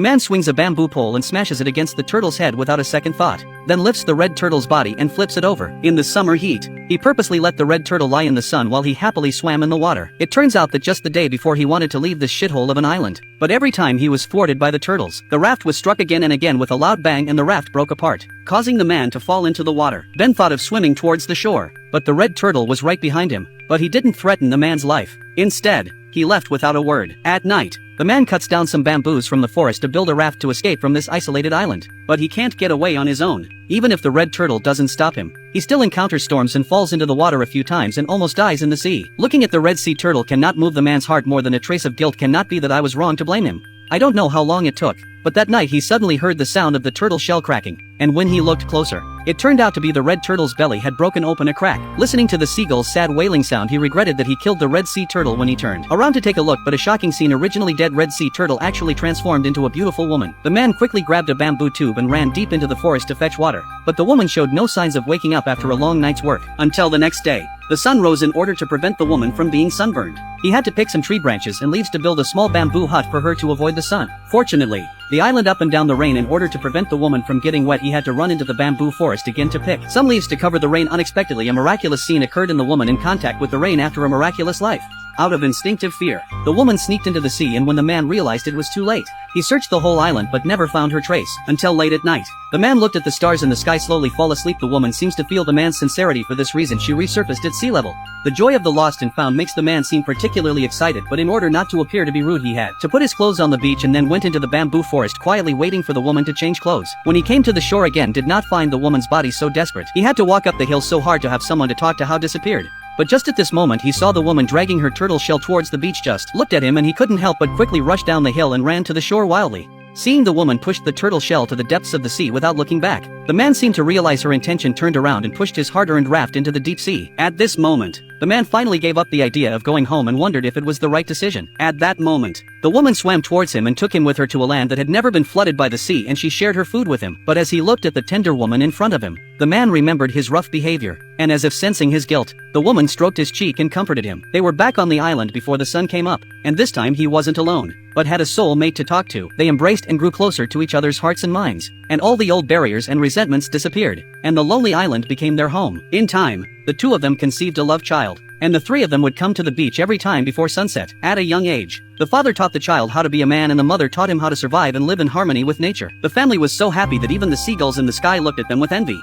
The man swings a bamboo pole and smashes it against the turtle's head without a second thought, then lifts the red turtle's body and flips it over. In the summer heat, he purposely let the red turtle lie in the sun while he happily swam in the water. It turns out that just the day before he wanted to leave this shithole of an island, but every time he was thwarted by the turtles. The raft was struck again and again with a loud bang and the raft broke apart, causing the man to fall into the water. Ben thought of swimming towards the shore, but the red turtle was right behind him, but he didn't threaten the man's life. Instead, he left without a word. At night, the man cuts down some bamboos from the forest to build a raft to escape from this isolated island, but he can't get away on his own. Even if the red turtle doesn't stop him, he still encounters storms and falls into the water a few times and almost dies in the sea. Looking at the red sea turtle cannot move the man's heart more than a trace of guilt cannot be that I was wrong to blame him. I don't know how long it took, but that night he suddenly heard the sound of the turtle shell cracking, and when he looked closer, it turned out to be the red turtle's belly had broken open a crack. Listening to the seagull's sad wailing sound, he regretted that he killed the red sea turtle when he turned around to take a look, but a shocking scene: originally dead red sea turtle actually transformed into a beautiful woman. The man quickly grabbed a bamboo tube and ran deep into the forest to fetch water, but the woman showed no signs of waking up after a long night's work. Until the next day, the sun rose in order to prevent the woman from being sunburned. He had to pick some tree branches and leaves to build a small bamboo hut for her to avoid the sun. Fortunately, the island up and down the rain. In order to prevent the woman from getting wet, he had to run into the bamboo forest again to pick some leaves to cover the rain. Unexpectedly, a miraculous scene occurred in the woman in contact with the rain after a miraculous life. Out of instinctive fear, the woman sneaked into the sea, and when the man realized it was too late, he searched the whole island but never found her trace, until late at night. The man looked at the stars in the sky slowly fall asleep. The woman seems to feel the man's sincerity. For this reason, she resurfaced at sea level. The joy of the lost and found makes the man seem particularly excited, but in order not to appear to be rude, he had to put his clothes on the beach and then went into the bamboo forest quietly waiting for the woman to change clothes. When he came to the shore again, did not find the woman's body. So desperate, he had to walk up the hill so hard to have someone to talk to. How disappeared. But just at this moment he saw the woman dragging her turtle shell towards the beach. Just looked at him and he couldn't help but quickly rush down the hill and ran to the shore wildly. Seeing the woman pushed the turtle shell to the depths of the sea without looking back, the man seemed to realize her intention, turned around and pushed his hard-earned raft into the deep sea. At this moment, the man finally gave up the idea of going home and wondered if it was the right decision. At that moment, the woman swam towards him and took him with her to a land that had never been flooded by the sea, and she shared her food with him. But as he looked at the tender woman in front of him, the man remembered his rough behavior, and as if sensing his guilt, the woman stroked his cheek and comforted him. They were back on the island before the sun came up, and this time he wasn't alone, but had a soul mate to talk to. They embraced and grew closer to each other's hearts and minds, and all the old barriers and resentments disappeared, and the lonely island became their home. In time, the two of them conceived a love child, and the three of them would come to the beach every time before sunset. At a young age, the father taught the child how to be a man and the mother taught him how to survive and live in harmony with nature. The family was so happy that even the seagulls in the sky looked at them with envy.